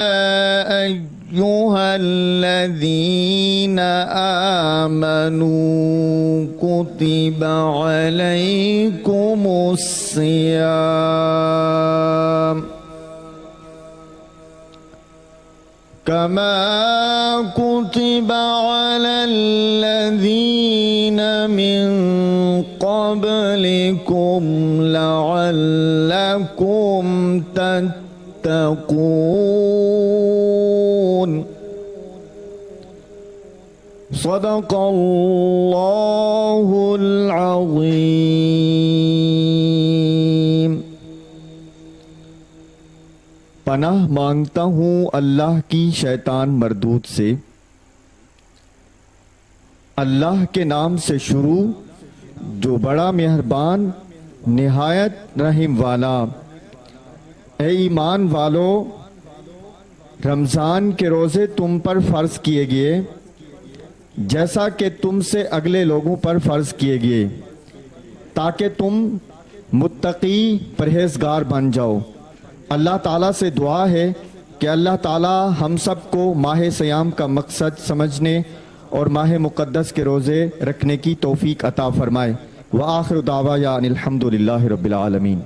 أيها الذين آمنوا كتب عليكم الصيام كما كتب على الذين من قبلكم لعلكم تتقون صدق الله العظीम। पनाह मांगता हूँ अल्लाह की शैतान मरदूद से। अल्लाह के नाम से शुरू जो बड़ा मेहरबान निहायत रहीम वाला। ए ईमान वालों, रमज़ान के रोज़े तुम पर फ़र्ज़ किए गए जैसा कि तुमसे अगले लोगों पर फ़र्ज़ किए गए, ताकि तुम मुत्तकी परहेज़गार बन जाओ। अल्लाह ताला से दुआ है कि अल्लाह ताला हम सब को माह सयाम का मकसद समझने और माह मुक़द्दस के रोज़े रखने की तौफ़ीक अता फ़रमाए। व आखिर दावा या अनिल हम्दुलिल्लाहि रब्बिल आलमीन।